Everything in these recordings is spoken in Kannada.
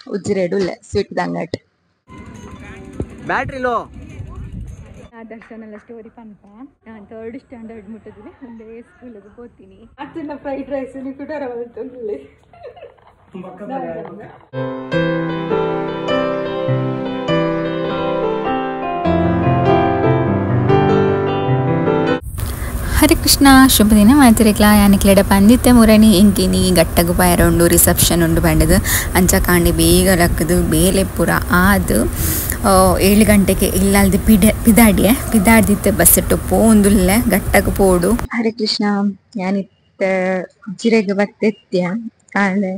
ಉಜ್ಜಿರೆಡುಲ್ಲೆ ಸ್ವೀಟ್ ದಂಗಟ್ ಬ್ಯಾಟ್ರಿ ಲೋ ದರ್ಶನ ಸ್ಟೋರಿ ಪಂಪ ನಾನು 3rd ಸ್ಟ್ಯಾಂಡರ್ಡ್ ಮುಟ್ಟಿದ್ರೆ ಒಂದೇ ಸ್ಕೂಲಿಗೆ ಹೋಗ್ತೀನಿ ಅದನ್ನ ಫ್ರೈಡ್ ರೈಸ್ ಕೂಡ ರವಲ್ತೊಳ್ಳೆ ಹರೇ ಕೃಷ್ಣ ಶುಭ ದಿನ ಮಾತಿರಕ್ಲ ಯಾನಿಕ್ಲೆಡ ಪಂದಿತ್ತೆ ಮುರಣಿ ಇಂಕಿನಿ ಗಟ್ಟಗು ಪಾಯರ ಉಂಡು ರಿಸೆಪ್ಷನ್ ಉಂಡು ಬಂಡದು ಅಂಚ ಕಾಂಡಿ ಬೇಗ ಲಕ್ಕದು ಬೇಲೆ ಪುರ ಆದು 7 ಗಂಟೆಗೆ ಇಲ್ಲಲ್ದು ಪಿದಾಡ್ದಿತ್ತೆ ಬಸ್ಸಟ್ಟು ಪೋಂದುಲ್ಲೆ ಗಟ್ಟಗು ಪೋಡು. ಹರೇ ಕೃಷ್ಣ ಯಾನಿತ್ತ ಜಿರೆಗೆ ಬತ್ತೆತ್ಯ ಕಾಂಡೆ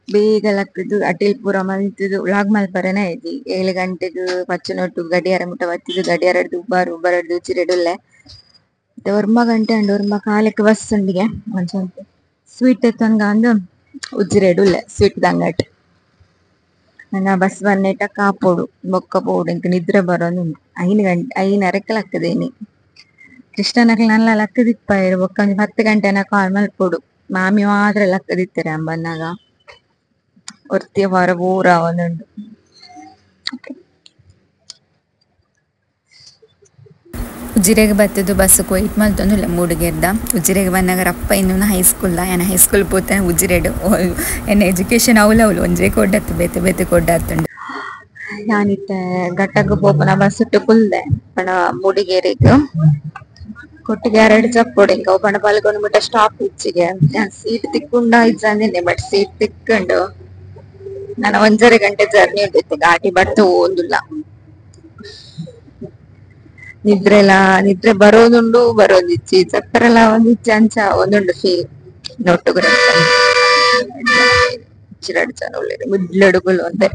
ಬೇಗ ಲಕ್ಕದು ಅಟಿಲ್ ಪೂರ ಮಲ್ತದು ಉಳಾಗ್ ಮಲ್ಪರನೇ ಐತಿ 7 ಗಂಟೆಗೆ ಪಚ್ಚನೊಟ್ಟು ಗಡಿಯಾರ ಮುಟ್ಟ ಬತ್ತಿದ್ದು ಗಡಿಯಾರ ಉಬ್ಬಾರು ಉಜ್ಜಿರೆಡುಲ್ಲೆ ಒರ್ಮ ಗಂಟೆ ಅಂಡ್ ಒರ್ಮ ಕಾಲಕ್ಕೆ ಬಸ್ ಉಂಡಿಗೆ ಒಂದ್ ಸ್ವಲ್ಪ ಸ್ವೀಟ್ ಎತ್ತನ್ಗ ಅಂದು ಉಜ್ಜಿರೆಡುಲ್ಲೆ ಸ್ವೀಟ್ ದಂಗಟ್ ನನ್ನ ಬಸ್ ಬನ್ನೇಟ ಕಾಪೋಡು ಬೊಕ್ಕ ಪೋಡು ಇಂಕ ನಿದ್ರೆ ಬರೋದು 5:30 ಲಕ್ಕದೇನಿ ಕೃಷ್ಣನಕ್ಲ ನಲ್ಲ ಲಕ್ಕದಿಪ್ಪಾಯಿರು ಬೊಕ್ಕ 10 ಗಂಟೆನ ಕಾಲ್ ಮಲ್ಪೋಡು ಮಾಮಿ ಮಾತ್ರ ಲಕ್ಕದಿತ್ತಾರೆ ಅಂಬನ್ನಾಗ ಒರ್ತಿಯ ಹೊರ ಊರ ಒಂದುಂಡು. ಉಜ್ಜಿರೆಗೆ ಬತ್ತದು ಬಸ್ಸಕ್ಕೆ ವೆಯ್ಟ್ ಮಲ್ತೊಂದುಲ್ಲ ಮೂಡಿಗೆರ್ದ ಉಜ್ಜಿರೆಗೆ ಬಂದಾಗ ರಪ್ಪ ಇನ್ನೊಂದು ಹೈಸ್ಕೂಲ್ದ ಏನ ಹೈಸ್ಕೂಲ್ ಪೋತಾನೆ ಉಜ್ಜಿರೆಡು ಏನು ಎಜುಕೇಶನ್ ಅವಳು ಒಂಜೇ ಕೊಡ್ಡತ್ತು ಬೇತೆ ಕೊಡ್ಡತ್ತುಂಡು. ഞാനിത്തെ ಘಟ್ಟಕ್ಕೆ ಪೋಪನ ಬಸ್ ಇಟ್ಟು ಕುಲ್ದೆ ಪಣ ಮೂಡಿಗೆರೆಗೆ ಕೊಟ್ಟಿಗೆ 2 ಚಪ್ಪೋಡು ಇಂಕ ಪಣ ಪಲ್ಗೊಂಡು ಮುಟ್ಟ ಸ್ಟಾಪ್ ಇಚ್ಚಿಗೆ ಸೀಟ್ ತಿಕ್ಕೊಂಡ ಇಜ್ಜಂದಿನಿ ಬಟ್ ಸೀಟ್ ತಿಕ್ಕೊಂಡು ನಾನು 1.5 ಗಂಟೆ ಜರ್ನಿ ಉಂಟಿತ್ತು ಘಾಟಿ ಬಟ್ಟು ಓದುಲ್ಲ ನಿದ್ರೆ ಬರೋದುಂಡು ಬರೋದಿಚ್ಚಿ ಚಕ್ಕರೆಲ್ಲ ಒಂದಿಚ್ಚಿ ಅಂಚ ಒಂದುಂಡು ಫೀಲ್ ನೊಟ್ಟುಗುರ ಚಿರಡು ಜನ ಒಳ್ಳೆದು ಮುಡ್ಲಡುಗುಲು ಒಂದೇ.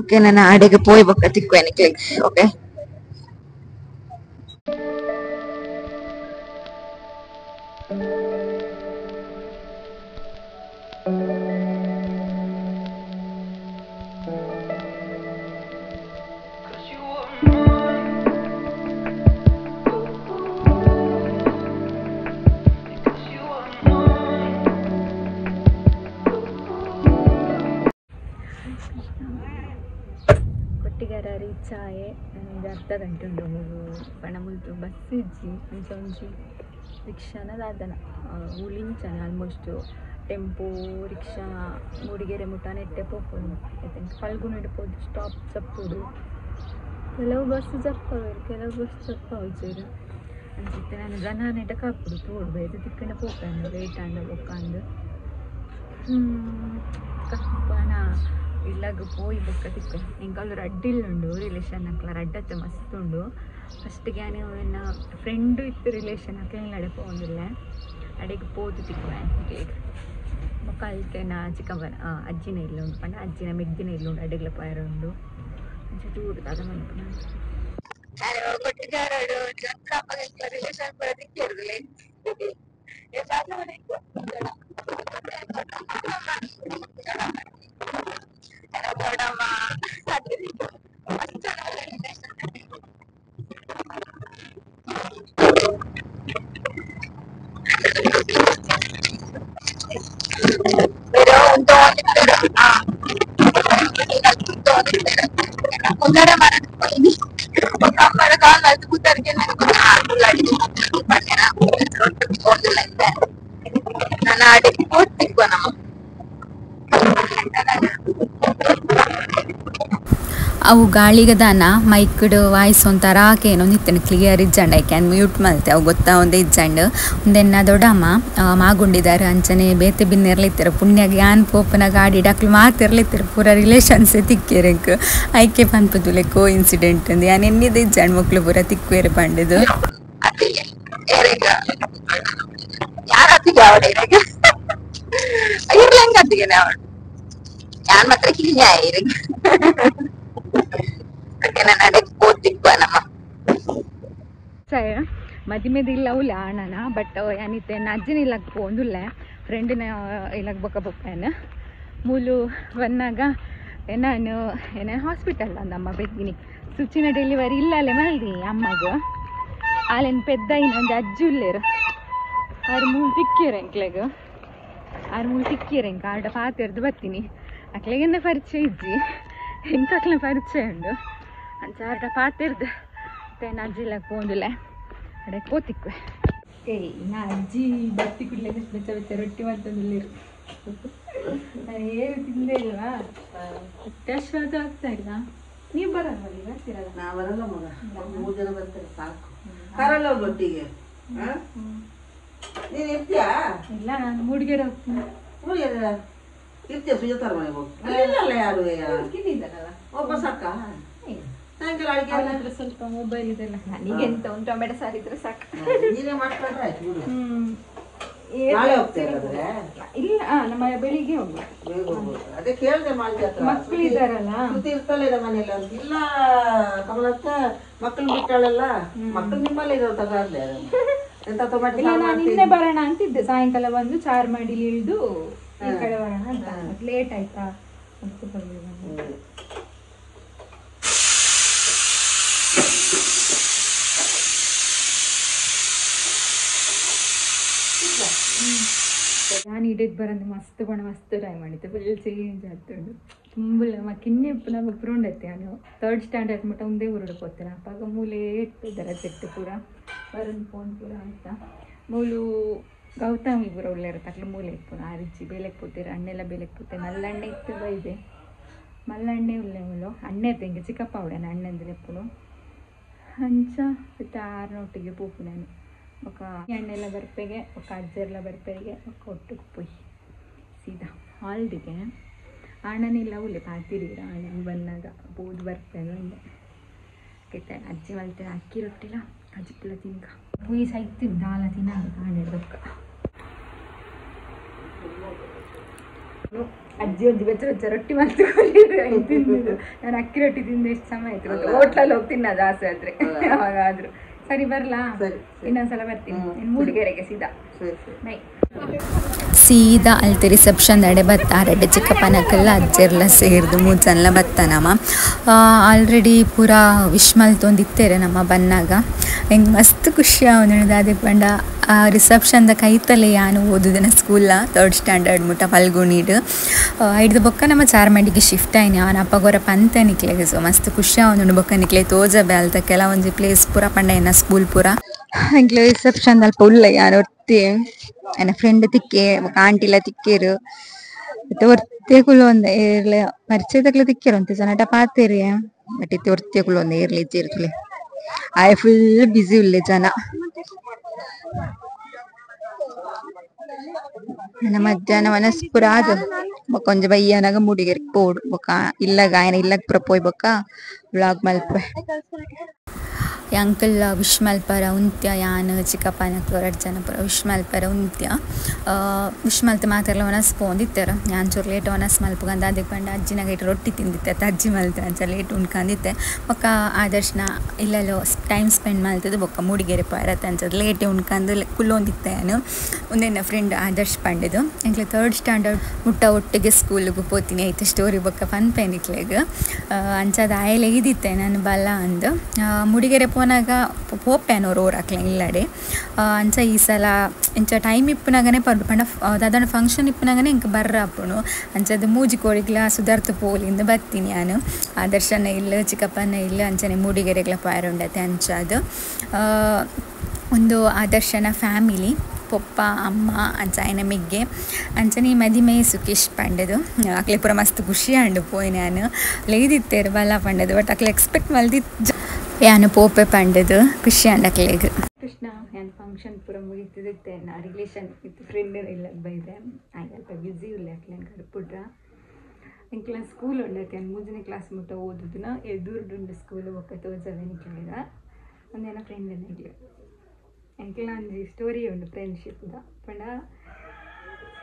ಓಕೆ ನಾನು ಆಡೆಗೆ ಪೋಯ್ ಬೊಕ್ಕ ತಿಕ್ಕುವೆನೆ ಕ್ಲಿಕ್ ಓಕೆ. ಕೊಟ್ಟಿಗೆರ ರೀಚ್ ಆಯೆ ಒಂದು ಅರ್ಧ ಗಂಟೆ ಉಂಡು ಪಣ ಮುಲ್ತು ಬಸ್ ಇಜ್ಜಿ ಒಂಜಿ ರಿಕ್ಷಾನ ದಾದನ ಉಳಿಂಚನ ಆಲ್ಮೋಸ್ಟ್ ಟೆಂಪೋ ರಿಕ್ಷಾ ಮೂಡಿಗೆರೆ ಮುಟ್ಟ ನೆಟ್ಟೆ ಪೋಪುಡು ಫಲ್ಗುನ ಇಡ್ಬೋದು ಸ್ಟಾಪ್ ಚಪ್ಪುಡು ಕೆಲವು ಬಸ್ ಜಪ್ಪವೇರು ಕೆಲವು ಬಸ್ ಜಪ್ಪವಚೇರು ಅನ್ಸುತ್ತೆ ನಾನು ಜನ ನೆಟ್ಟ ಕಾಪುಡು ತೋಡು ಬೇದು ತಿಕ್ಕಂಡ ಪೋಪೇನು ಲೇಟ್ ಆಂಡ ಬೊಕ್ಕಂದು ಕಪ್ಪನ ಇಲ್ಲಾಗ ಪೋಯಿ ಬೊಕ್ಕ ತಿಕ್ಕ ಎಂಕಲ್ಲು ರಡ್ಡಿಲ್ಲುಂಡು ರಿಲೇಷನ್ ಅಕ್ಲ ರಡ್ಡತ್ತೆ ಮಸ್ತ್ ಉಂಡು ಫಸ್ಟ್ಗೆ ನಾನು ನನ್ನ ಫ್ರೆಂಡು ಇತ್ತು ರಿಲೇಷನ್ ಅಕ್ಲ ಅಡೆ ಪೋಂದಿಲ್ಲ ಅಡೆಗೆ ಪೋದು ತಿಕ್ಕುವೆ ಬೊಕ್ಕ ಅಲ್ತೆನ ಚಿಕ್ಕಮ್ಮನ ಅಜ್ಜಿನ ಇಲ್ಲ ಉಂಡು ಪಂಡ ಅಜ್ಜಿನ ಮೆಗ್ದಿನ ಇಲ್ಲ ಉಂಡು ಅಡೆಗ್ಲ ಪಾಯರ ಉಂಡು ಚೂರು ಅದ ಮಲ್ಪನ ನಾನು ಆಡೆಗೆ ಪೋಟ್ ತಿಕ್ಕುವ ನಮ್ಮ ಅವು ಗಾಳಿಗೆ ದಾನ ಮೈಕ್ಡ್ ವಾಯ್ಸ್ ಒಂಥರ ಕೇನೋ ನಿತ್ತನೆ ಕ್ಲಿಯರ್ ಇಜ್ಜಂಡ ಐಕ್ಯಾನ್ ಮ್ಯೂಟ್ ಮಲ್ತೆ ಅವು ಗೊತ್ತಾ ಒಂದೇ ಇಜ್ಜಂಡು ಒಂದೆನ್ನ ದೊಡ್ಡಮ್ಮ ಮಾಗುಂಡಿದ್ದಾರೆ ಅಂಚನೆ ಬೇತೆ ಬಿನ್ನೆರ್ಲಿತ್ತಾರೆ ಪುಣ್ಯಗೆ ಯಾನ್ ಪೋಪನ ಗಾಡಿ ಡಕ್ಲು ಮಾತಿರ್ಲಿತ್ತಾರೆ ಪೂರ ರಿಲೇಷನ್ಸೇ ತಿಕ್ಕೇರೆಂಕ್ ಐಕೆ ಪನ್ಪದು ಲೆಕ್ಕೋ ಇನ್ಸಿಡೆಂಟ್ ಅಂದು ಯಾನ್ ಎನ್ನಿದೆ ಇಜ್ಜಂಡ್ ಮಕ್ಳು ಪೂರ ತಿಕ್ಕೇರೆ ಪಂಡಿದು ಮದಿಮೆದು ಇಲ್ಲ ಅವಲ್ಲ ಅಣ್ಣನ ಬಟ್ ಏನಿತ್ತೆ ಅಜ್ಜಿನ ಇಲ್ಲಕ್ಕೆ ಪೋಂದುಲ್ಲ ಫ್ರೆಂಡಿನ ಇಲ್ಲಕ್ಕೆ ಬೊಕ್ಕ ಮೂಲು ಬಂದಾಗ ನಾನು ಹಾಸ್ಪಿಟಲ್ ಅಂದಮ್ಮ ಬೆದ್ದಿನಿ ಸುಚಿನ ಡೆಲಿವರಿ ಇಲ್ಲಲ್ಲೇ ಮಲ್ದಿ ಅಮ್ಮಗ ಅಲ್ಲೇನು ಪೆದ್ದ ಇನ್ನೊಂದು ಅಜ್ಜಿ ಉಳ್ಳೇರು ಅವ್ರು ಮೂಲು ತಿಕ್ಕಿರು ಎಂಕ್ಲೆಗ ಆರು ಮೂರು ತಿಕ್ಕಿಯರೆ ಇಂಕ ಆರ್ಡ ಪಾತೆರ್ದು ಬರ್ತೀನಿ ಅಕ್ಲೆಗೆನ್ನ ಪರಿಚಯ ಇಜ್ಜಿ ಎಂಕ ಅಕ್ಲ ಪರಿಚಯ ಉಂಡು ಅಂಚ ಆರ್ಡ ಪಾತೆರ್ದು ತೇನ ಅಜ್ಜಿಲ್ಲ ಪೋಂದುಲೆ ಅಡೆ ಕೋತಿಕ್ವೆ ಏಯ್ ನಾ ಅಜ್ಜಿ ಬತ್ತಿ ಕುಡ್ಲೆ ಬೆಚ್ಚ ಬೆಚ್ಚ ರೊಟ್ಟಿ ಮಾಡ್ತಂದಿಲ್ಲ ನಾನು ಏನು ತಿಂದೇ ಇಲ್ವಾ ಅತ್ಯಾಶ್ವಾದ ಆಗ್ತಾ ಇಲ್ಲ ನೀವು ಬರಲ್ವ ಈಗ ಬರ್ತೀರಲ್ಲ ನಾ ಬರಲ್ಲ ಮಗ 3 ಜನ ಬರ್ತಾರೆ ಸಾಕು ಬರಲ್ಲ ಒಟ್ಟಿಗೆ ನೀನು ಇರ್ತೀಯಾ ಇಲ್ಲ ನಾನು ಮೂಡಿಗೆರೆ ಹೋಗ್ತೀನಿ ಮೂಡಿಗೆರೆ ಇರ್ತೀಯ ಸುಜಾತಾರ ಮನೆಗೆ ಹೋಗಿ ಇಲ್ಲ ಯಾರು ತಿಂದಿದ್ದಾರಲ್ಲ ಒಬ್ಬ ಸಾಕ ಸಾಯಂಕಾಲ ಅಡಿಗೆ ಹತ್ರ ಸ್ವಲ್ಪ ಮೊಬೈಲ್ ಇದೆಲ್ಲ ನನಗೆ ಎಂತ ಒಂದು ಟೊಮೆಟೊ ಸಾರು ಇದ್ರೆ ಸಾಕು ನೀನೇ ಮಾಡ್ಕೊಂಡ್ರೆ ಆಯ್ತು ಬಿಡು ಏ- ನಾಳೆ ಹೋಗ್ತೇವೆ ಇಲ್ಲ ನಮ್ಮ ಬೆಳಿಗ್ಗೆ ಹೋಗಿ ಬೇಗ ಹೋಗ್ಬೋದು ಅದೇ ಕೇಳಿದೆ ಮಾಲ್ತಿ ಹತ್ರ ಮಕ್ಕಳು ಇದ್ದಾರಲ್ಲ ಶ್ರುತಿ ಇರ್ತಲ್ಲ ಇದೆ ಮನೆಯಲ್ಲಿ ಅಂತ ಇಲ್ಲ ಕಮಲಕ್ಕ ಮಕ್ಕಳು ಬಿಟ್ಟಾಳೆಲ್ಲ ಮಕ್ಕಳು ನಿಮ್ಮಲ್ಲಿ ಇರೋ ತಗೊಂಡೆ ಎಂತ ಟೊಮೆಟೊ ಇಲ್ಲ ನಾನು ನಿನ್ನೆ ಬರೋಣ ಅಂತಿದ್ದೆ ಸಾಯಂಕಾಲ ಬಂದು ಚಾರ್ ಮಾಡಿ ಇಳಿದು ಈ ಕಡೆ ಬರೋಣ ಅಂತ ಲೇಟ್ ಆಯ್ತಾ ಅಂತ ಬರ್ಲಿಲ್ಲ. ನಾನು ಇಡಕ್ಕೆ ಬರೋದು ಮಸ್ತ್ ಮಸ್ತ್ ಟ್ರೈ ಮಾಡಿದ್ದೆ ಫುಲ್ ಚೇಂಜ್ ಆಗ್ತುಂಡು ತುಂಬುಲ್ಲ ಮಕ್ಕಿನ್ನೆ ನಮಗೆ ಪುರುಂಡೈತೆ ನಾನು 3rd ಸ್ಟ್ಯಾಂಡರ್ಡ್ ಮಟ್ಟ ಒಂದೇ ಉರುಡ್ಕೋತೇನೆ ಅಪ್ಪಾಗ ಮೂಲೆ ಇಟ್ಟಿದ್ದಾರೆ ಸೆಟ್ಟು ಪೂರ ಬರೋದು ಫೋನ್ ಪೂರ ಅಂತ ಮೂಲು ಗೌತಮಿ ಪೂರ ಒಳ್ಳೆ ಇರುತ್ತೆ ಅಕ್ಲ ಮೂಲೆ ಇಪ್ಪು ಆರಿಜ್ಜಿ ಬೇಲೆಗೆ ಪೋತೀರ ಅಣ್ಣೆಲ್ಲ ಬೇಲೆಗೆ ಪೋತೆ ಮಲ್ಲಣ್ಣೆ ಇತ್ತು ಬೈದೆ ಮಲ್ಲಣ್ಣೆ ಉಳ್ಳೆ ಮೂಲು ಅಣ್ಣೆ ತೆಂಗೆ ಚಿಕ್ಕಪ್ಪ ಅವಡೇನ ಅಣ್ಣಂದ್ರೆ ಎಪ್ಪುಡು ಹಂಚ ಮತ್ತು ಆರ್ನೊಟ್ಟಿಗೆ ಪೂಪು ನಾನು ఒక ಎಣ್ಣೆಲ್ಲ ಬರ್ಪೆಗೆ ఒక ಅಜ್ಜೆಲ್ಲ ಬರ್ಪೆಗೆ ఒక ಒಟ್ಟಿಗೆ ಪೋಯಿ ಸೀದಾ ಹಾಲ್ದಿಗೆ ಅಣ್ಣನಿಲ್ಲ ಉಳ್ಳೆ ಪಾತಿರೀರ ಅಣ್ಣ ಬಂದಾಗ ಬೋದು ಬರ್ಪೆಗೆ ಅಂದೆ ಕೆಟ್ಟ ಅಜ್ಜಿ ಮಲ್ತೆ ಅಕ್ಕಿ ರೊಟ್ಟಿಲ ಕಜಿಪ್ಪುಲ ತಿನ್ಕ ಪುಯಿ ಸೈತಿ ದಾಲ ತಿನ್ನಾಗ ಕಾಣಿಡ್ದಕ್ಕ ಅಜ್ಜಿ ಒಂದು ಬೆಚ್ಚ ಬೆಚ್ಚ ರೊಟ್ಟಿ ಮಾಡ್ತಕೊಂಡಿದ್ರು ತಿಂದಿದ್ದು ನಾನು ಅಕ್ಕಿ ರೊಟ್ಟಿ ತಿಂದು ಎಷ್ಟು ಸಮಯ ಆಯ್ತು ಗೊತ್ತಾ ಹೋಟ್ಲಲ್ಲಿ ಹೋಗಿ ತಿನ್ನೋದು ಆಸೆ ಆದರೆ ಅವಾಗಾದ್ರು ಸರಿ ಬರಲಾ ಇನ್ನೊಂದ್ಸಲ ಬರ್ತೀನಿ ಇನ್ನು ಮೂಡಿಗೆರೆಗೆ ಸೀದಾ ಬೈ ಸೀದಾ ಅಲ್ತೆ ರಿಸೆಪ್ಷನ್ ದಡೆ ಬತ್ತಾರೆಡ್ಡೆ ಚಿಕ್ಕಪ್ಪನಕ್ಕೆಲ್ಲ ಅಜ್ಜೆರ್ಲ ಸೇರಿದು 3 ಜನ ಬತ್ತಾನಮ್ಮ ಆಲ್ರೆಡಿ ಪೂರ ವಿಶ್ ಮಲ್ತೊಂದಿತ್ತೇರೆ ನಮ್ಮ ಬನ್ನಾಗ ಹೆಂಗೆ ಮಸ್ತ್ ಖುಷಿ ಅವನಿಡ್ದು ಅದಕ್ಕೆ ಬಂಡ ರಿಸೆಪ್ಷನ್ದ ಕೈತಲೆ ಯಾನು ಓದುದಿನ ಸ್ಕೂಲ 3rd ಸ್ಟ್ಯಾಂಡರ್ಡ್ ಮುಟ್ಟ ಫಲ್ಗುಣಿಡು ಹಿಡ್ದು ಬೊಕ್ಕ ನಮ್ಮ ಚಾರ್ಮಂಡಿಗೆ ಶಿಫ್ಟ್ ಆಯ್ನಿ ಅವನ ಅಪ್ಪ ಗೊರ ಪಂತ ನಿಕ್ಲೆಗೆ ಸೊ ಮಸ್ತ್ ಖುಷಿ ಅವನು ಬೊಕ್ಕ ನಿಕ್ಲೆ ತೋಜಬೆ ಅಲ್ತ ಕೆಲವೊಂದು ಪ್ಲೇಸ್ ಪೂರ ಪಂಡ ಏನ ಸ್ಕೂಲ್ ಪೂರ ಹಂಗೆ ರಿಸೆಪ್ಷನ್ ಅಲ್ಪ ಉಳ್ಳ ಯಾರು ಒರ್ತಿ ನನ್ನ ಫ್ರೆಂಡ್ ತಿಕ್ಕೆ ಆಂಟಿಲ ತಿಕ್ಕೇರು ಮತ್ತೆ ಒರ್ತಿಯಕುಲು ಒಂದೆ ಏರ್ಲೆ ಪರಿಚಯದಕ್ಲೆ ತಿಕ್ಕೇರು ಅಂತ ಜನಟ ಪಾತೇರಿ ಬಟ್ ಇತ್ತೆ ಒರ್ತಿಯಕುಲು ಒಂದೆ ಏರ್ಲಿ ಇರ್ಲಿ ಆಯ್ ಫುಲ್ ಬಿಸಿ ಉಳ್ಳೆ ಜನ ನನ್ನ ಮಧ್ಯಾಹ್ನ ಮನಸ್ಪುರ ಅದು ಕೊಂಚ ಬಯ್ಯನಾಗ ಮೂಡಿಗೆರೆ ಪೋಡು ಬೊಕ್ಕ ಇಲ್ಲಗ ಆಯ್ನ ಇಲ್ಲಗ ಪುರ ಪೋಯ್ ಬೊಕ್ಕ ವ್ಲಾಗ್ ಮಲ್ಪೆ ಅಂಕಲ್ ವಿಶ್ ಮಲ್ಪರ ಉಂತ್ಯ ಯಾನ್ ಚಿಕ್ಕಪ್ಪನಕ್ಕೆ 2 ಜನ ಪೂರ ವಿಶ್ ಮಲ್ಪರ ಉಂತ್ಯ ವಿಶ್ ಮಲ್ತೆ ಮಾತೆಲ್ಲ ಒನಸ್ ಪೋಂದಿತ್ತಾರೆ ನಾನು ಚೂರು ಲೇಟ್ ಒನಸ್ ಮಲ್ಪಗಂದ ಅದಕ್ಕೆ ಬಂದು ಅಜ್ಜಿನಾಗ ಇಟ್ಟು ರೊಟ್ಟಿ ತಿಂದಿತ್ತೆ ಅಜ್ಜಿ ಮಲ್ತೆ ಅಂಚ ಲೇಟ್ ಉಣ್ಕಂದಿತ್ತೆ ಬೊಕ್ಕ ಆದರ್ಶನ ಇಲ್ಲೆಲ್ಲೋ ಟೈಮ್ ಸ್ಪೆಂಡ್ ಮಾಡ್ತಿದ್ದು ಬೊಕ್ಕ ಮೂಡಿಗೆರೆ ಪಾರತ್ತೆ ಅಂಚದು ಲೇಟ್ ಉಣ್ಕಂದು ಕುಲ್ಲೊಂದಿತ್ತೆ ನಾನು ಒಂದೇನ ಫ್ರೆಂಡ್ ಆದರ್ಶ್ ಪಂಡಿದು ಎಂಕ್ಲೆ 3rd ಸ್ಟ್ಯಾಂಡರ್ಡ್ ಮುಟ್ಟ ಒಟ್ಟಿಗೆ ಸ್ಕೂಲಿಗೆ ಪೋತೀನಿ ಐತೆ ಸ್ಟೋರಿ ಬೊಕ್ಕ ಫನ್ ಪೆನಿಕ್ಲೆಗೆ ಅಂಚದ ಆಯಲೆ ಇದಿತ್ತೆ ನಾನು ಬಲ್ಲ ಅಂದು ಮೂಡಿಗೆರೆ ಪೋನಾಗ ಪೋಪೆನೋರು ಓರಾಕ್ಲೆ ಇಲ್ಲಡೆ ಅಂಚ ಈ ಸಲ ಇಂಚ ಟೈಮ್ ಇಪ್ಪನಾಗನೇ ಪಂಡ ದಾದಾಂಡ ಫಂಕ್ಷನ್ ಇಪ್ಪನಾಗನೇ ಇಂಕ ಬರ್ರ ಅಪ್ಪನು ಅಂಚದು ಮೂಜಿ ಕೋಳಿಗ್ಲ ಸುಧಾರ್ಥ ಪೋಲಿಂದ ಬರ್ತೀನಿ ನಾನು ಆದರ್ಶನ ಇಲ್ಲ ಚಿಕ್ಕಪ್ಪನ ಇಲ್ಲ ಅಂಚನೆ ಮೂಡಿಗೆರೆಗ್ಲ ಪಾರುಂಡತೆ ಅಂಚದು ಒಂದು ಆದರ್ಶನ ಫ್ಯಾಮಿಲಿ ಪಪ್ಪ ಅಮ್ಮ ಅಂಚ ಆಯ್ನ ಮಿಗ್ಗೆ ಅಂಚನೆ ಮದಿಮೆ ಸುಖೇಶ್ ಪಂಡದು ಅಕ್ಲೆ ಪೂರ ಮಸ್ತ್ ಖುಷಿ ಅಂಡು ಪೋಯ್ ನಾನು ಲೇದಿತ್ತೇರು ಬಲ್ಲ ಪಂಡದು ಬಟ್ ಅಕ್ಲೆ ಎಕ್ಸ್ಪೆಕ್ಟ್ ಮಲ್ದಿತ್ತು ಯಾನು ಪೋಪೆ ಪಂಡದು ಖುಷಿ ಅಂಡಕ್ಲೆಗ್ ಕೃಷ್ಣ ಏನು ಫಂಕ್ಷನ್ ಪೂರ ಮುಗಿತಿದ್ದೆ ನಾ ರಿಲೇಷನ್ ಇತ್ತು ಫ್ರೆಂಡ್ ಇಲ್ಲ ಬೈದೆ ಆಯ್ತಲ್ಪ ಬ್ಯುಸಿ ಇಲ್ಲ ಅಕ್ಲೇನು ಕಡ್ಪುಟ್ರ ಇಂಕ್ಲ ಸ್ಕೂಲ್ ಉಂಡೈತೆ 3ನೇ ಕ್ಲಾಸ್ ಮುಟ್ಟ ಓದುದಿನ ಎದುರುಡುಂಡು ಸ್ಕೂಲ್ ಒಕ್ಕ ತೋಜವೆ ನಿಕ್ಲಿಗ ಒಂದೇನೋ ಫ್ರೆಂಡ್ ಇಗ್ಲಿ ಎಂಕ್ಲ ಒಂಜಿ ಸ್ಟೋರಿ ಉಂಡು ಫ್ರೆಂಡ್ಶಿಪ್ದ ಪಂಡ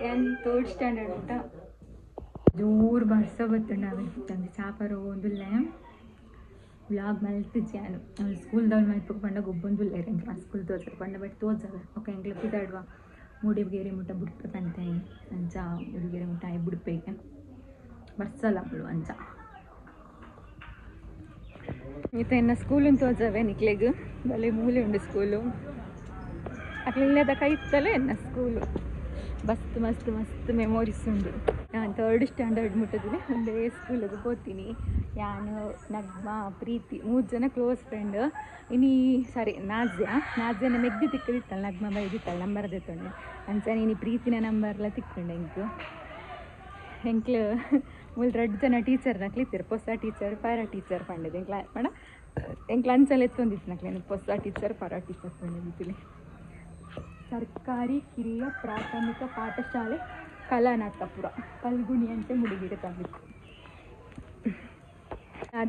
ಏನು 3rd ಸ್ಟ್ಯಾಂಡರ್ಡ್ ಮುಟ್ಟ ಜೋರು ಬರ್ಸ ಗೊತ್ತುಂಡವೆ ತಂದೆ ಚಾಪರ ಒಂದುಲ್ಲೆ ವ್ಲಾಗ್ ಮಲ್ತಿದ್ದೆ ನಾನು ಅವ್ಳು ಸ್ಕೂಲ್ದವ್ಳು ಮಲ್ಪಕ್ಕೆ ಬಂಡ ಗೊಬ್ಬೊಂದುಲ್ಲೇರು ಎಂಕ್ಲ ಸ್ಕೂಲ್ ತೋಜರು ಬಂಡ ಬಟ್ ತೋಜವೆ ಓಕೆ ಎಂಕ್ಲ ಪಿದಾಡುವ ಮೂಡಿಗೆರೆ ಮುಟ್ಟ ಬುಡ್ಪೆ ಪಂತಾಯಿ ಅಂಚ ಮೂಡಿಗೆರೆ ಮುಟ್ಟ ಆಯ್ ಬುಡ್ಪೆಗೆ ಬರ್ಸಲ್ಲ ಅವಳು ಅಂಚ ಈತ ಇನ್ನು ಸ್ಕೂಲಿನ ತೋಜವೆ ನಿಕ್ಲೆಗ್ ಬಲೆ ಮೂಲೆ ಉಂಡು ಸ್ಕೂಲು ಅಕ್ಲ ಇಲ್ಲದ ಕೈ ಇತ್ತಲೇ ಎನ್ನ ಸ್ಕೂಲು ಮಸ್ತ್ ಮಸ್ತ್ ಮಸ್ತ್ ಮೆಮೊರೀಸ್ ಉಂಡು. ನಾನು 3rd ಸ್ಟ್ಯಾಂಡರ್ಡ್ ಮುಟ್ಟಿದ್ದೀನಿ, ಒಂದೇ ಸ್ಕೂಲಿಗೆ ಹೋಗ್ತೀನಿ. ನಾನು ನಗ್ಮ ಪ್ರೀತಿ 3 ಜನ ಕ್ಲೋಸ್ ಫ್ರೆಂಡ್. ನಾಜ್ಯನ ಮೆಗ್ದಿ ತಿಕ್ಕದಿತ್ತಲ್ಲ, ನಗ್ಮ ಬೈದಿತ್ತಲ್ಲ ನಂಬರ್ ದೆತ್ತೊಂಡೆ ಅಂಚನೆ ಇನಿ ಪ್ರೀತಿನ ನಂಬರ್ಲ ತಿಕ್ಕೊಂಡೆ. ಎಂಕ್ಲು ಮೂಲ 2 ಜನ ಟೀಚರ್ ನಕ್ಲಿತ್ತೀರು, ಹೊಸ ಟೀಚರ್ ಪರ ಟೀಚರ್ ಪಂಡದು ಎಂಕ್ಲ ಅಂಚಲ್ಲಿ ಎತ್ತೊಂದಿತ್ತು ನಕ್ಲೇನು ಹೊಸ ಟೀಚರ್ ಪರ ಟೀಚರ್ ಪಂಡಿದ್ದಿಲ್ಲಿ. ಸರ್ಕಾರಿ ಹಿರಿಯ ಪ್ರಾಥಮಿಕ ಪಾಠಶಾಲೆ ಕಲಾನಾಥಪುರ ಪಲ್ಗುಣಿ ಅಂತ ಮುಡಿಗಿಡ ತಂದಿತ್ತು.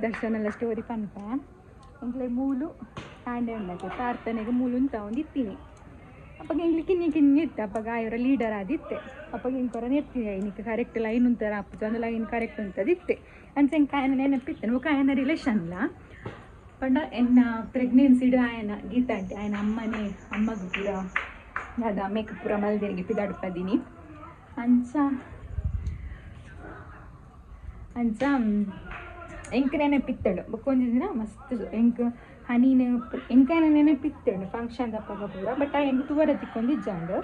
ದರ್ಶನೆಲ್ಲ ಸ್ಟೋರಿ ಪನ್ಪ ಎಂಕ್ಲೆ ಮೂಲು ಹ್ಯಾಂಡೆ ಉಂಡಕ್ಕೆ ಪ್ರಾರ್ಥನೆಗೆ ಮೂಲು ಅಂತ ಒಂದಿತ್ತೀನಿ. ಅಪ್ಪಾಗ ಎಂಗ್ಲಿಕ್ಕೆ ಕಿನ್ನಿ ಇತ್ತು. ಅಪ್ಪಾಗ ಇವರ ಲೀಡರ್ ಆದಿತ್ತೆ. ಅಪ್ಪಾಗ ಇಂಕೊರ ನೆತ್ತೀನಿ ನಿಕ್ಕೆ ಕರೆಕ್ಟ್ ಲೈನ್ ಉಂತಾರ ಅಪ್ಪ ಒಂದು ಲೈನ್ ಕರೆಕ್ಟ್ ಉಂತದಿತ್ತೆ ಅಂಚೆ ಹೆಂಗೆ ಕಾಯನ ನೆನಪಿತ್ತೆ. ನಾವು ಕಾಯನ ರಿಲೇಷನ್ಲ ಪಂಡ ಎನ್ನ ಪ್ರೆಗ್ನೆನ್ಸಿಡ್ ಆಯನ ಗೀತಾ ಅಂಟೆ ಆಯನ ಅಮ್ಮಗೂ ಪೂರ ಅದ ಮೇಕಪ್ ಪೂರ ಮಲ್ದೇನಿಗೆ ಪಿದಾಡ್ಪದೀನಿ ಅಂಚ ಎಂಕ ನೆನಪಿತ್ತಳು ಬಕ್ಕೊಂದು ದಿನ ಮಸ್ತ್ ಎಂಕ ಹನೀನ ಎಂಕೈನ ನೆನಪಿತ್ತಳು ಫಂಕ್ಷನ್ ದಪ್ಪಾಗ ಪೂರ. ಬಟ್ ಆ ಎಂಗೆ ತೂವರ ತಿಕ್ಕೊಂದಿಜ್ಜಂಡು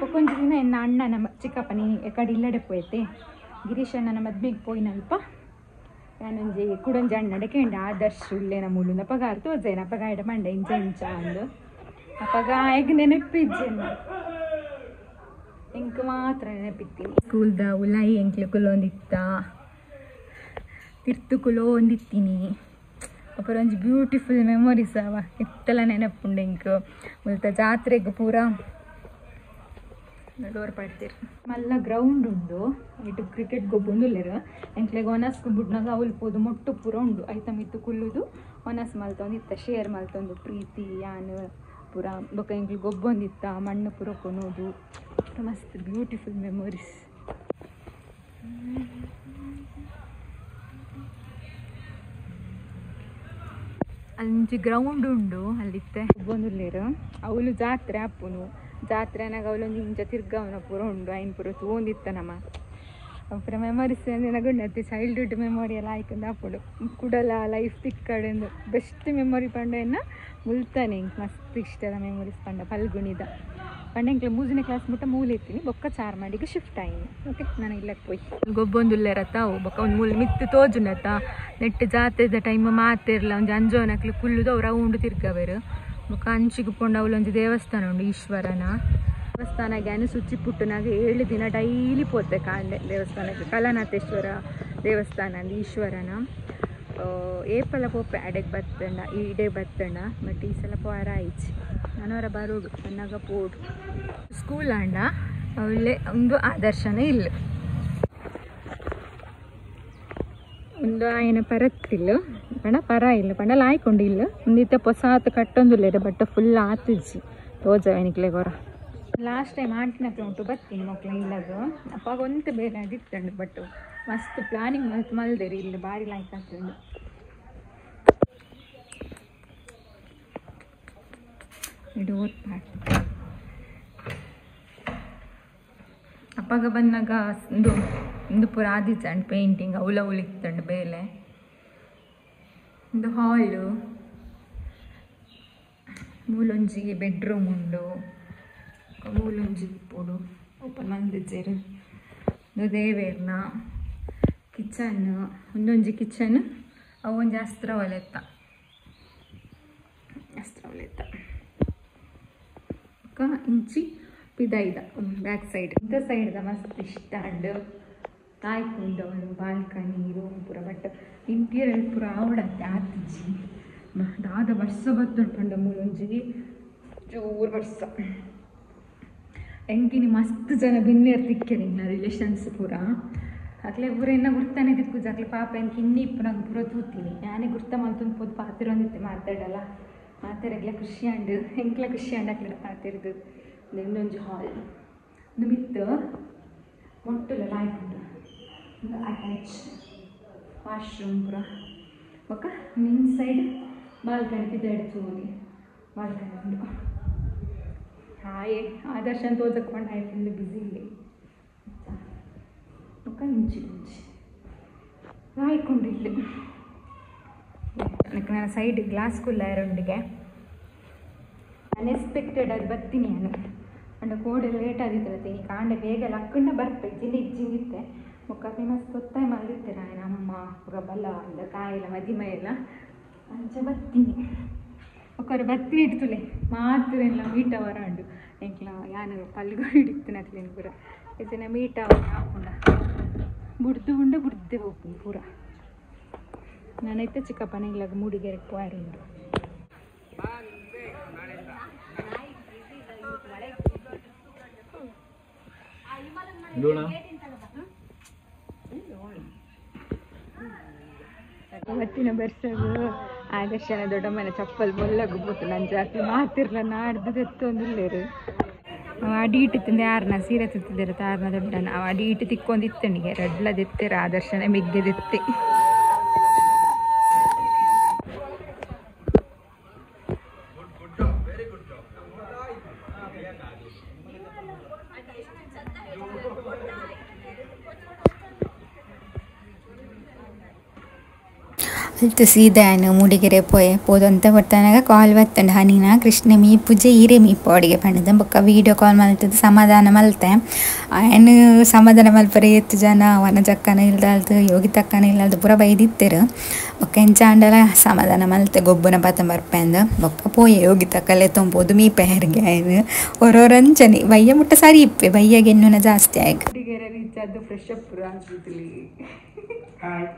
ಬಕ್ಕೊಂದು ದಿನ ಎನ್ನ ಅಣ್ಣ ನಮ್ಮ ಚಿಕ್ಕಪ್ಪನಿ ಎಕಡೆ ಇಲ್ಲಡೆ ಪೋಯ್ತೆ ಗಿರೀಶ್ ಅಣ್ಣನ ಮದ್ವೆಗೆ ಪೋಯ್ನಲ್ಪ. ನಾನೊಂಜಿ ಕುಡೊಂಜಿ ಅಣ್ಣಡೆ ಕೇಂಡ ಆದರ್ಶ್ ಉಳ್ಳೇನ ಮೂಲುಂದ ಅಪ್ಪಗ ಅರ್ಥ ಹೋಜೇನ ಅಪ್ಪಗ ಆಯ್ಡ ಮಂಡೆ ಇಂಚ ಅಂದು ಅಪ್ಪಗ ಆಯ್ಕೆ ನೆನಪಿಜ್ಜೆನ ಎಂಕ ಮಾತ್ರ ನೆನಪಿತ್ತೀನಿ. ಸ್ಕೂಲ್ದ ಉಲಾಯಿ ಎಂಕ್ಲು ಕುಲೊಂದಿತ್ತ ತಿರ್ತು ಕುಲೋ ಒಂದಿತ್ತೀನಿ. ಅಪ್ಪರ ಒಂಜಿ ಬ್ಯೂಟಿಫುಲ್ ಮೆಮೊರೀಸ್ ಅವ ಇತ್ತೆಲ್ಲ ನೆನಪುಂಡು ಎಂಕ್. ಮುಲ್ತ ಜಾತ್ರೆಗೆ ಪೂರ ಡೋರ್ ಪಡ್ತೀರಿ ಮಲ್ಲ ಗ್ರೌಂಡ್ ಉಂಡು ಇಟ್ಟು ಕ್ರಿಕೆಟ್ ಗೊಬ್ಬೊಂದುಲ್ಲೇರು ಎಂಕ್ಲೆಗೆ ಒನಸ್ಕು ಬುಡ್ನಾಗ ಅವಲ್ಪೋದು ಮೊಟ್ಟು ಪೂರ ಉಂಡು ಐತ ಮಿತ್ತು ಕುಲ್ಲುದು ಒನಸ್ ಮಲ್ತೊಂದಿತ್ತ ಶೇರ್ ಮಲ್ತೊಂದು ಪ್ರೀತಿ ಯಾನು ಪೂರ ಬೊಕ್ಕ ಎಂಕ್ಲು ಗೊಬ್ಬೊಂದಿತ್ತ ಮಣ್ಣು ಪೂರ ಕೊನೋದು ಮಸ್ತ್ ಬ್ಯೂಟಿಫುಲ್ ಮೆಮೊರೀಸ್. ಅಂಚಿ ಗ್ರೌಂಡ್ ಉಂಡು ಅಲ್ಲಿತ್ತೆ ಗೊಬ್ಬೊಂದುಲ್ಲೇರು ಅವಳು ಜಾತ್ರೆ ಅಪ್ಪುನು ಜಾತ್ರೆನಾಗ ಅವಳೊಂದು ಇಂಚ ತಿರ್ಗವನ ಪೂರ ಉಂಡು ಐನ್ ಪೂರ ತೋಂದಿತ್ತ ನಮ್ಮ ಅಪ್ಪರ ಮೆಮೊರೀಸ್ ನೆನಗುಂಡತ್ತೆ ಚೈಲ್ಡ್ಹುಡ್ ಮೆಮೊರಿ ಎಲ್ಲ ಆಯ್ಕೊಂಡು ಹಾಕೊಂಡು ಕುಡಲ ಲೈಫ್ ತಿಕ್ಕಡೆಂದು ಬೆಸ್ಟ್ ಮೆಮೊರಿ ಪಂಡ ಎನ್ನ ಮುಲ್ತಾನೆ ಇಂಕ್ ಮಸ್ತ್ ಇಷ್ಟದ ಮೆಮೊರೀಸ್ ಪಂಡ ಪಲ್ಗುಣಿದ ಪಂಡ ಇಂಕ್ಲೆ 3ನೇ ಕ್ಲಾಸ್ ಮುಟ್ಟ ಮೂಲಿತ್ತೀನಿ ಬೊಕ್ಕ ಚಾರ್ಮಾಡಿಗೆ ಶಿಫ್ಟ್ ಆಯ್ನಿ. ಓಕೆ ನಾನು ಇಲ್ಲಕ್ಕೆ ಪೋಯ್ ಗೊಬ್ಬೊಂದುಲ್ಲೇರತ್ತ ಅವು ಬೊಕ್ಕ ಒಂದು ಮೂಲೆ ಮಿತ್ತು ತೋಜುನತ್ತ ನೆಟ್ಟು ಜಾತ್ರೆದ ಟೈಮ್ ಮಾತಿರ್ಲ ಒಂದು ಅಂಜೋನಕ್ಲು ಕುಲ್ಲುದು ಅವ್ರು ರೌಂಡ್ ತಿರ್ಗವೇರು ಬೊಕ್ಕ ಅಂಚಿಗೆ ಪೊಂಡು ಅವಳೊಂದು ದೇವಸ್ಥಾನ ಉಂಡು ಈಶ್ವರನ ದೇವಸ್ಥಾನಗೆ ಅನು ಸುಚ್ಚಿ ಪುಟ್ಟನಾಗ 7 ದಿನ ಡೈಲಿ ಪೋತೆ ಕಾಂಡೆ ದೇವಸ್ಥಾನಕ್ಕೆ ಕಲಾನಾಥೇಶ್ವರ ದೇವಸ್ಥಾನ ಅಂದು ಈಶ್ವರನ ಏಪಲ ಪೋಪೆ ಅಡೆಗೆ ಬತ್ತಂಡ ಈಡೆ ಬತ್ತಂಡ ಬಟ್ ಈ ಸಲ ಪೋರ ಆಯ್ಚಿ ನನವರ ಬರೋಡು ಚೆನ್ನಾಗ ಪೋಡು ಸ್ಕೂಲ್ ಆಂಡ ಒಳ್ಳೆ ಒಂದು ಆದರ್ಶನ ಇಲ್ಲ ಒಂದು ಆಯನ ಪರತ್ತಿಲ್ಲ ಪಂಡ ಪರ ಇಲ್ಲ ಪಂಡ ಲಾಯ್ಕೊಂಡಿಲ್ಲ ಒಂದಿತ್ತ ಪೊಸಾತ್ ಕಟ್ಟೊಂದುಲ್ಲೇರ ಬಟ್ ಫುಲ್ ಆತಿಜ್ಜಿ ತೋಜವನಿಕ್ಲೆ ಗೊರ ಲಾಸ್ಟ್ ಟೈಮ್ ಆಂಟಿನಕ್ಲೆ ಉಂಟು ಬತ್ತೀನಿ ಮಕ್ಳ ಇಲ್ಲದು ಅಪ್ಪಾಗ ಒಂತ ಬೇರೆ ಅದಿತ್ತಂಡು ಬಟ್ ಮಸ್ತ್ ಪ್ಲಾನಿಂಗ್ ಮಲ್ದೇರಿ ಇಲ್ಲಿ ಭಾರಿ ಲಾಯ್ಕ್ ಆಗ್ತಂಡು. ಡೋರ್ ಪ್ಯಾಟ್ ಅಪ್ಪಾಗ ಬಂದಾಗ ಒಂದು ಪೂರ ಆದಿತ್ತಂಡು ಪೇಂಟಿಂಗ್ ಅವಳಿತ್ತಂಡು ಬೇಲೆ ಒಂದು ಹಾಲು ಮೂಲೊಂಜಿ ಬೆಡ್ರೂಮ್ ಉಂಡು ಮೂಲೊಂಜಿ ಪೋಡು ಓಪನ್ ಮಂದಿಜ್ಜೇರು ಒಂದು ದೇವೇರ್ನ ಕಿಚನ್ ಒಂದೊಂಜಿ ಕಿಚನ್ ಅವು ಒಂಜಿ ಅಸ್ತ್ರ ಒಲೆತ್ತ ಇಂಚಿ ಪಿದೈದ ಬ್ಯಾಕ್ ಸೈಡ್ ಇಂಥ ಸೈಡ್ದ ಮಸ್ತ್ ಇಷ್ಟ ಅಂಡ್ ತಾಯ್ಕೊಂಡು ಅವನು ಬಾಲ್ಕನಿ ರೂಮ್ ಪೂರ ಬಟ್ ಇಂಟೀರಿಯರ್ ಪೂರ ಆವಡತ್ತೆ ಆತಿಜ್ಜಿ ದಾದ ವರ್ಷ ಬತ್ತುಂಡು ಮೂಲೊಂಜಿ ಚೂರು ವರ್ಷ ಎಂಕಿನಿ ಮಸ್ತ್ ಜನ ಬಿನ್ನೇರ್ ತಿಕ್ಕೇರಿ ನಾ ರಿಲೇಷನ್ಸ್ ಪೂರ ಅಕ್ಲೆ ಪೂರ ಇನ್ನ ಗುರ್ತಾನೆ ತಿಕ್ಕುಜ ಅಕ್ಲೆ ಪಾಪ ಎಂಕ್ ಇನ್ನಿಪ್ಪನಾಗ ಪೂರ ತೂತೀನಿ ನಾನೇ ಗುರ್ತ ಮಲ್ತೊಂದು ಪೋದು ಪಾತಿರೊಂದಿತ್ತೆ ಮಾತಾಡಲ್ಲ ಮಾತಾಡಕ್ಲೆ ಖುಷಿ ಅಂಡು ಎಂಕ್ಲ ಖುಷಿ ಅಂಡು ಅಕ್ಲೆ ಪಾತಿರ್ದು ಇನ್ನೊಂದು ಹಾಲ್ ಒಂದು ಮಿತ್ತು ಮೊಟ್ಟಲ್ಲ ಲಾಯ್ಕೊಂಡು ಒಂದು ಅಟ್ಯಾಚ್ ವಾಶ್ರೂಮ್ ಪೂರ ಬೊಕ್ಕ ಇನ್ಸೈಡ್ ಬಾಲ್ಕನಿ ಪಿದಾಡಿ ಚೂರಿ ಬಾಲ್ಕನಿ ಉಂಡು ಹಾಯೇ ಆದರ್ಶನ ತೋಜಕ್ಕೊಂಡು ಹಾಯ್ ಫುಲ್ ಬ್ಯುಸಿ ಇಲ್ಲಿ ಬೊಕ್ಕ ಇಂಚಿ ಹಾಯ್ಕೊಂಡು ಇಲ್ಲಿ ನನ್ನ ಸೈಡ್ ಗ್ಲಾಸ್ ಕುಲ್ಲ ಎರೊಂದಿಗೆ ಅನ್ಎಕ್ಸ್ಪೆಕ್ಟೆಡ್ ಅದು ಬರ್ತೀನಿ ನಾನು ಅಂಡ ಕೋಡೆ ಲೇಟ್ ಆಗಿದ್ರತ್ತೆ ಈ ಕಾಂಡೆ ಬೇಗ ಲಕ್ಕಂಡ ಬರ್ಬೇಕು ಜಿಂಡಿ ಇಜ್ಜಿಂಗಿತ್ತೆ ಮುಖಕ್ಕೆ ಮಸ್ತ್ ಒತ್ತಾಯ ಮಾಡಿರ್ತೀರ ಅಮ್ಮ ಪುರ ಬಲ ಅಂದ ಕಾಯೆಲ್ಲ ಮದಿಮೆ ಎಲ್ಲ ಅಂಚೆ ಬತ್ತೀನಿ ಒಕ್ಕರು ಬತ್ತಿ ಇಡ್ತುಲೆ ಮಾತ್ರ ಮೀಟ ವರಾಂಡು ಎಂಕ್ಲ ಯಾನು ಪಲ್ಗಳು ಹಿಡಿತೀನಿ ಅಕ್ಲೇನು ಪೂರ ಇದನ್ನ ಮೀಟ ಹಾಕೊಂಡ ಬುಡ್ದೆ ಹೋಗ್ತೀನಿ ಪೂರ ನಾನೈತೆ ಚಿಕ್ಕಪ್ಪನ ಇಲ್ಲಾಗ ಮೂಡಿಗೆರೆಗೆ ಪೋಯಾರುಂಡು ಅವತ್ತಿನ ಬರ್ಸಗು ಆದರ್ಶನ ದೊಡ್ಡಮ್ಮನ ಚಪ್ಪಲ್ ಮೊಲ್ಲಗು ಬೋತು ನನ್ನ ಜಾಸ್ತಿ ಮಾತಿರ್ಲ ನಾಡ್ದು ತೆತ್ತೊಂದಿಲ್ಲೇರು ಅಡಿ ಇಟ್ಟು ತಿಂದೆ ಆರ್ನ ಸೀರೆ ತಿತ್ತಿದ್ದಾರೆ ತಾರ್ನ ದೊಡ್ಡನ ಅವ ಅಡಿ ಇಟ್ಟು ತಿಕ್ಕೊಂದಿತ್ತಣಿಗೆ ರಡ್ಲ ದೆತ್ತೆರ ಆದರ್ಶನ ಮೆಗ್ಗೆ ದೆತ್ತೆ ಅಲ್ತು ಸೀದಾ ಮೂಡಿಗೆರೆ ಪೋದಂತ ಬರ್ತಾನಾಗ ಕಾಲ್ ಬರ್ತಂಡು ಹನಿನ ಕೃಷ್ಣ ಮೀ ಪೂಜೆ ಹೀರೆ ಮೀಪು ಅಡಿಗೆ ಪಂಡದ ಬೊಕ್ಕ ವೀಡಿಯೋ ಕಾಲ್ ಮಲ್ತದ್ದು ಸಮಾಧಾನ ಮಲ್ತೆ ಏನು ಸಮಾಧಾನ ಮಲ್ಪರೆ ಎತ್ತು ಜನ ಅವನ ಚಕ್ಕನ ಇಲ್ದಾಲ್ದು ಯೋಗಿ ತಕ್ಕನ ಇಲ್ಲಾಲ್ದು ಪೂರ ಬೈದಿತ್ತೇರು ಬೊಕ್ಕ ಎಂಚಾಂಡಲ ಸಮಾಧಾನ ಮಲ್ತೆ ಗೊಬ್ಬನ ಪಾತ ಬರ್ಪೆ ಅಂದ ಬೊಕ್ಕ ಪೋಯೆ ಯೋಗಿ ತಕ್ಕಲೆ ತೊಂಬೋದು ಮೀಪೆ ಹೆರ್ಗೆ ಏನು ಹೊರೋರಂಚನಿ ಬಯ್ಯ ಮುಟ್ಟ ಸರಿ ಇಪ್ಪೆ ಬಯ್ಯಗೆ ಇನ್ನೂ ಜಾಸ್ತಿ ಆಯ್ತು ಮೂಡಿಗೆರೆ ರೀಚ್ ಆದ್ದು ಫ್ರೆಶ್ ಅಪ್ ಪೂರ ಅನ್ಸುತ್ತಲಿ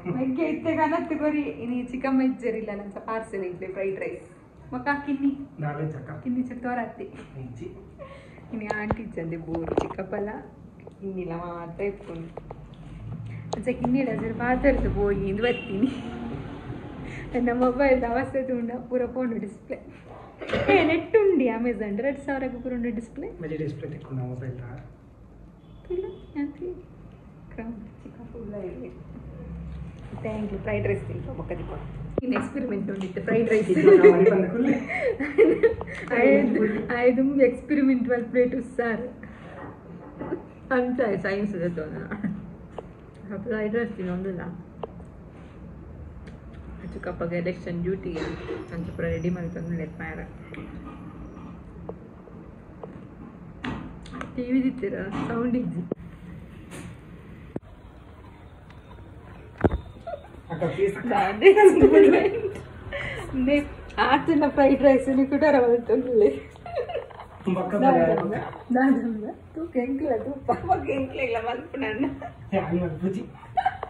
ಮಗ್ಗೆ ಇತ್ತೆ ಕನತ್ತು ಕೊರಿ ಇನಿ ಚಿಕನ್ ಮೆಜ್ಜರಿಲ್ಲ ನಂತ ಪಾರ್ಸೆಲ್ ಇಡ್ಲಿ ಫ್ರೈಡ್ ರೈಸ್ ಮಕ್ಕ ಕಿನ್ನಿ ಚಟ್ಟೋರತ್ತಿ ಇನಿ ಆಂಟಿ ಇಜ್ಜಂದೆ ಬೋರು ಚಿಕ್ಕಪ್ಪಲ್ಲ ಇನ್ನಿಲ್ಲ ಮಾತ್ರ ಇಟ್ಕೊಂಡು ಅಂಚ ಕಿನ್ನಿಡ ಸರ್ ಪಾತರ್ದು ಹೋಗಿ ಇಂದು ಬರ್ತೀನಿ ನನ್ನ ಮೊಬೈಲ್ದು ಅವಸ್ಥೆ ತುಂಡ ಪೂರ ಫೋನ್ ಡಿಸ್ಪ್ಲೇ ನೆಟ್ ಉಂಡಿ ಅಮೆಝಾನ್ 2,000 ಪೂರ ಉಂಡು display thank you fried rice ತಿಂತ ಮಕ್ಕದಿಪ್ಪ ಇನ್ನು ಎಕ್ಸ್ಪೆರಿಮೆಂಟ್ ಉಂಡಿತ್ತು ಫ್ರೈಡ್ ರೈಸ್ ಐದು ಎಕ್ಸ್ಪೆರಿಮೆಂಟ್ 12 ಪ್ಲೇಟು ಸಾರ್ ಅಂತ ಸೈನ್ಸ್ ಫ್ರೈಡ್ ರೈಸ್ ತಿನ್ನೊಂದಿಲ್ಲ ಚಿಕ್ಕಪ್ಪಗೆ ಎಲೆಕ್ಷನ್ ಡ್ಯೂಟಿಗೆ ಅಂತ ಪೂರ ರೆಡಿ ಮಾಡಿ ತಂದು ಮಾರ ಟಿ ವಿ ದಿತ್ತೀರ ಸೌಂಡ್ ಇಜ್ಜಿ ಆತನ ಫ್ರೈಡ್ ರೈಸ್ ಕೂಡ ರವಲ್ತೊಂದಿಲ್ಲ ತೂಕ ಎಂಕ್ಲ ತುಪ್ಪ ಮಗ ಎಂಕ್ಲ ಇಲ್ಲ ಮಲ್ಪು ನನ್ನ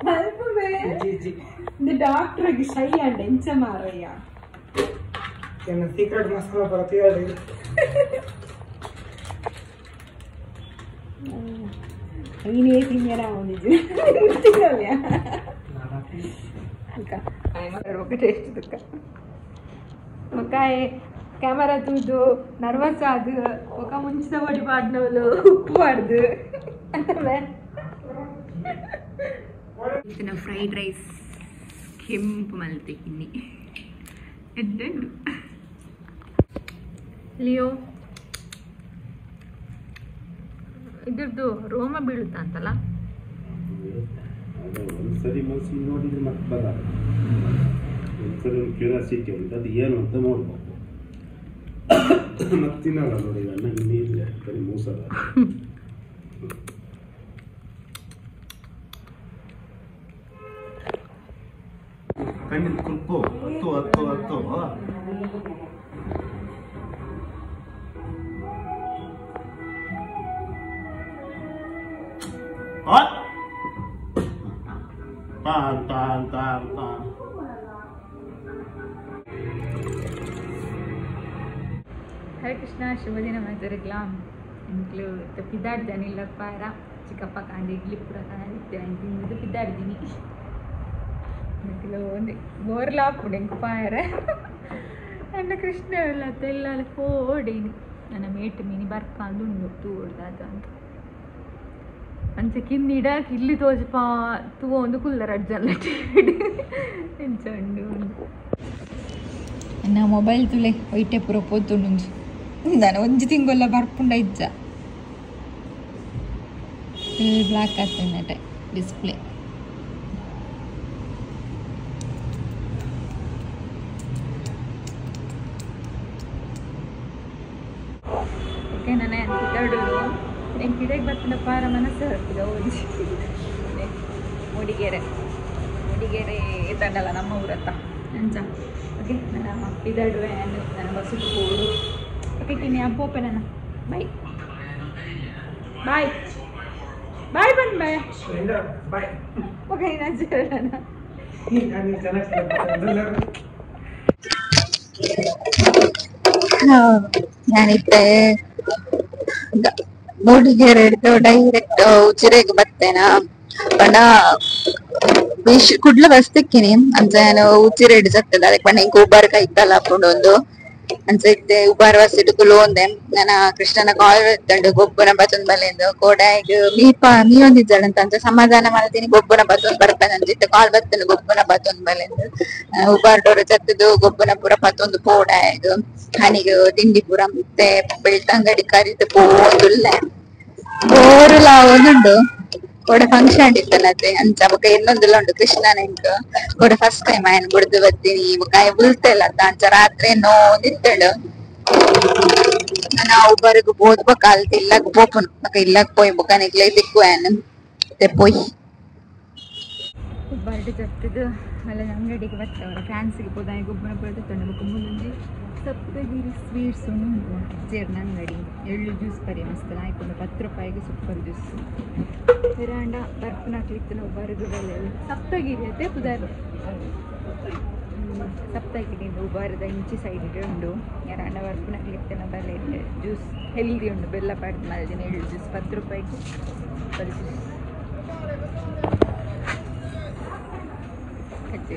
ಮಲ್ಪುವೆ ಡಾಕ್ಟ್ರಿಗೆ ಶೈ ಅಂಡ ಎಂಚ ಮಾರಯ್ಯ ಸೀಕ್ರೆಟ್ ಮಸಾಲ ಬರತ್ತೆ ನೀನೇ ತಿನ್ಯಾರ ಅವನಿಜು ತಿನ್ನೋಲ್ಯಾ ಟೇಸ್ಟ್ ತುಕ್ಕ ಮಕ್ಕಾಯ್ ಕ್ಯಾಮರಾ ತೂದು ನರ್ವಸ್ ಆದು ఒక ಮುಂಚಿದ ಒಡಿ ಪಾಡ್ನವಲು ಉಪ್ಪು ಪಾಡ್ದು ಇದನ್ನ ಫ್ರೈಡ್ ರೈಸ್ ಕೆಂಪು ಮಲ್ತೆ ಕಿನ್ನಿ ಎಡ್ಡೆಂಡು ಲಿಯೋ ಇದ್ರದ್ದು ರೋಮ ಬೀಳುತ್ತಾ ಅಂತಲ್ಲ ಒಂದ್ಸರಿ ಮನಸ್ಸಿಗೆ ನೋಡಿದ್ರೆ ಮತ್ತೆ ಬರಲ್ಲ ಒಂದ್ಸರಿ ಒಂದು ಕ್ಯೂರಿಯಾಸಿಟಿ ಉಂಟು ಅದು ಏನು ಅಂತ ನೋಡ್ಬೇಕು ಮತ್ತೆ ತಿನ್ನಲ್ಲ ನೋಡಿ ನನಗೆ ನೀರಿಲ್ಲ ಬರೀ ಮೂಸಲ್ಲ ಕಣ್ಣಿನ ಕುಲ್ಪು ಹತ್ತು ಹರೇ ಕೃಷ್ಣ ಶುಭದಿನ ಮಾತರಿಗ್ಲಾಂ ಇಂಕ್ಲು ಪಿದ್ದಾಡ್ದಾನೆ ಇಲ್ಲ ಪಾರ ಚಿಕ್ಕಪ್ಪ ಕಾಂಡೆ ಇಡ್ಲಿ ಪೂರ ಕಾಣಿದ್ದೆ ತಿಂದು ಪಿದ್ದಾಡ್ದೀನಿ ಒಂದು ಬೋರ್ಲಾಪುಡು ಎಂಕ್ ಪಾಯರ ಅಂಡ ಕೃಷ್ಣ ಎಲ್ಲ ತೆಲ್ಲ ಪೋಡೇನಿ ನನ್ನ ಮೇಟ್ ಮೀನಿ ಬರ್ಕಾಂದುಂಡು ತೂಡ್ದಾದ ಅಂತ ಅಂಚೆ ಕಿನ್ನಿಡಾಕಿ ಇಲ್ಲಿ ತೋಜಪಾ ತೂ ಒಂದು ಕುಲ್ಲರ ಅಡ್ಜಲ್ಲ ಎಂಚಂಡು ನನ್ನ ಮೊಬೈಲ್ ತುಲೆ ಒಯ್ಟೆ ಪೂರ ಪೋತುಂಡು ನಾನು ಒಂಜಿ ತಿಂಗೊಲ್ಲ ಬರ್ಪುಂಡ ಇಜ್ಜ ಫುಲ್ ಬ್ಲ್ಯಾಕ್ ಆಗ್ತದೆ ಡಿಸ್ಪ್ಲೇ ಓಕೆ ನಾನೇ ಪಿದ್ದಾಡು ಜಿರೆಗೆ ಬರ್ತಿನ ಪಾರ ಮನಸ್ಸು ಹೇಳ್ತಿದ್ದೆ ಓದಿ ಮೂಡಿಗೆರೆ ತಂಡಲ್ಲ ನಮ್ಮ ಊರತ್ತ ಅಂಚ ಓಕೆ ನನ್ನ ಇದಾಡುವೆ ನನ್ನ ಬಸ್ಸು ಹೋಡು ಓಕೆ ಕಿನ್ನಿ ಅಪ್ಪೋಪೆ ನನ್ನ ಬಾಯ್ ಬಾಯ್ ಬಾಯ್ ಬಂದು ಬಾಯ್ ಓಕೆ ನಾನು ಹೇಳೋಣ ഞാനിപ്പോ ಮೂಡಿಗೆರೆ ಹಿಡಿದು ಡೈರೆಕ್ಟ್ ಉಜಿರೆಗೆ ಬರ್ತೇನಾ ಪಂಡ ಕುಡ್ಲ ಬಸ್ ತಿಕ್ಕಿನಿ ಅಂಚ ನಾನು ಉಜಿರೆ ಹಿಡಿಸತ್ತದ ಅದಕ್ಕೆ ಪಂಡ ಇಂಕ ಉಬಾರ್ ಕೈತಲ್ಲ ಹಾಕೊಂಡು ಅಂಚ ಇತ್ತೆ ಉಬಾರ್ ಬಸ್ ಇಟ್ಟು ಲೋಂದೆ ನಾನು ಕೃಷ್ಣನ ಕಾಲ್ ಎತ್ತಂಡು ಗೊಬ್ಬನ ಬತ್ತೊಂದು ಬಲೆಂದು ಕೋಡಾಯಿಗೆ ಮೀ ಒಂದಿದ್ದಾಳಂತ ಅಂಚ ಸಮಾಧಾನ ಮಾಡ್ತೀನಿ ಗೊಬ್ಬನ ಬತ್ತೊಂದು ಬರ್ತಾನೆ ಅಂಚಿತ್ತೆ ಕಾಲ್ ಬತ್ತನು ಗೊಬ್ಬನ ಬತ್ತೊಂದು ಬಲೆಂದು ಉಬಾರ್ ಡೋರ್ ಚತ್ತದು ಗೊಬ್ಬನ ಪೂರ ಪತ್ತೊಂದು ಕೋಡಾಯಿಗೆ ಹನಿಗೆ ತಿಂಡಿ ಪೂರ ಮತ್ತೆ ಬೆಳ್ತಂಗಡಿ ಕರಿದು ಪೋದುಲ್ಲೆ ಬೋರುಲ ಒಂದುಂಡು ಕೂಡ ಫಂಕ್ಷನ್ ಇತ್ತನತ್ತೆ ಅಂಚ ಬೊಕ ಇನ್ನೊಂದುಲ್ಲ ಉಂಡು ಕೃಷ್ಣನ ಇಂಕ ಕೂಡ ಫಸ್ಟ್ ಟೈಮ್ ಆಯ್ನ ಬುಡ್ದು ಬರ್ತೀನಿ ಕಾಯಿ ಬುಲ್ತೆಲ್ಲ ಅಂಚ ರಾತ್ರಿ ನೋಂದಿತ್ತಳು ನಾವು ಬರಗು ಬೋದ್ ಬೊಕ ಅಲ್ತ ಇಲ್ಲಕ್ ಪೋಪುನು ಬೊಕ ಇಲ್ಲಕ್ ಪೋಯ್ ಬೊಕ ನಿಕ್ಲೆ ತಿಕ್ಕುವೇನು ಮತ್ತೆ ಪೋಯ್ ಬರ್ಡ್ ಚತ್ತದು ಅಲ್ಲ ಅಂಗಡಿಗೆ ಬರ್ತವರ ಫ್ಯಾನ್ಸಿಗೆ ಪೋದಾಯ ಗೊಬ್ಬರ ಬರ್ಡ್ ತಂಡು ಬೊಕ ಮುಂದೊಂಜಿ ಸಪ್ತಗಿರಿ ಸ್ವೀಟ್ಸ್ ಉಂಡು ಜೇರ್ನ ಅಂಗಡಿ ಎಳ್ಳು ಜ್ಯೂಸ್ ಪರಿ ಮಸ್ತ್ ಆಯ್ಕೊಂಡು 10 ರೂಪಾಯಿಗೆ ಸೂಪರ್ ಜ್ಯೂಸ್ ಇರಾಂಡ ಬರ್ಪುನಾಕ್ಲಿತ್ತು ನಾವು ಬರಗು ಬೆಲೆ ಸಪ್ತಗಿರಿ ಅದೇ ಪುದಾರು ಸಪ್ತಗಿರಿಯಿಂದ ಉಬಾರದ ಇಂಚಿ ಸೈಡ್ ಉಂಡು ಯಾರಾಂಡ ಬರ್ಪುನಾಕ್ಲಿತ್ತು ನಾವು ಬೆಲೆ ಜ್ಯೂಸ್ ಹೆಲ್ದಿ ಉಂಡು ಬೆಲ್ಲ ಪಾಡ್ದು ಮಲ್ದಿನ ಎಳ್ಳು ಜ್ಯೂಸ್ 10 ರೂಪಾಯಿಗೆ ಸೂಪರ್ ಜ್ಯೂಸ್ ಕಚ್ಚೆ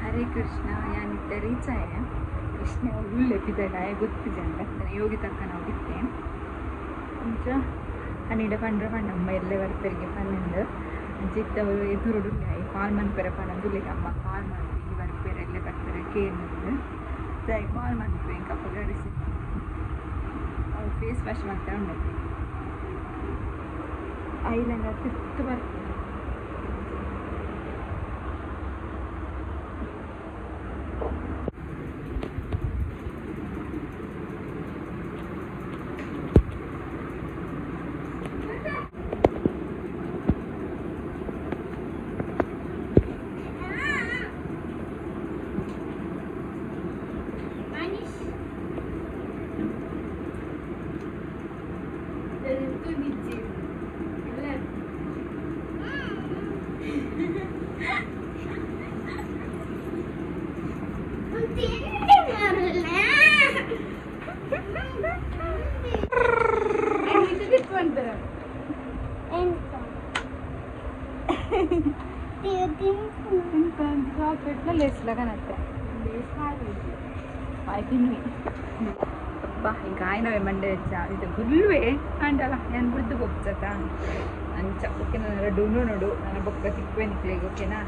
ಹರೇ ಕೃಷ್ಣ ഞാനിtte ರೀಚಾಯ ಕೃಷ್ಣ ಒಳ್ಳೆ ಪಿದಡಾಯ ಗೊತ್ತಿದೆ ಅಂತ ಯೋಗಿ ತಕ್ಕ ನಾವು ಬಿಟ್ಟೆ ಅಂಚ ಹನ್ನೆರಡು ಪಂಡ್ರಮ್ಮ ಎಲ್ಲೇ ಬರ್ತರಿಗೆ ಪನ್ನೊಂದು ಚಿತ್ತವರು ಎದುರುಡುಗಾಯಿ ಕಾಲ್ ಮನ್ಪೆರೆ ಪನ್ನೊಂದುಲಿಗೆ ಅಮ್ಮ ಕಾಲ್ ಮಾಡ್ತೀವಿ ಬರ್ಪೇರೆ ಎಲ್ಲೇ ಬರ್ತಾರೆ ಕೇಳಿದ್ದು ತಾಯಿ ಕಾಲ್ ಮಾಡ್ತೀವಿ ಹಿಂಗೆ ಅಪಗಡಿಸಿ ಅವ್ರು ಫೇಸ್ ವಾಶ್ ಮಾಡ್ತಾ ಉಂಡೈತಿ ಐಲಂಗ ತಿತ್ತು ಬರ್ತಾರೆ చాక్లెట్లో లేస్ లాగా నచ్చ అబ్బా ఇంకా ఆయన ఏమండే ఇది గుల్వే అంటಲ್ಲ నేను ಬುಡ್ದು ಹೋಗ್ತದ ಅಂಚ ಓಕೆನಾ ಡೂನು ನೋಡು ನನ್ನ ಬೊಕ್ಕ ತಿಕ್ವೆ ನಿಕ್ಲಿಗೆ ಓಕೆನಾ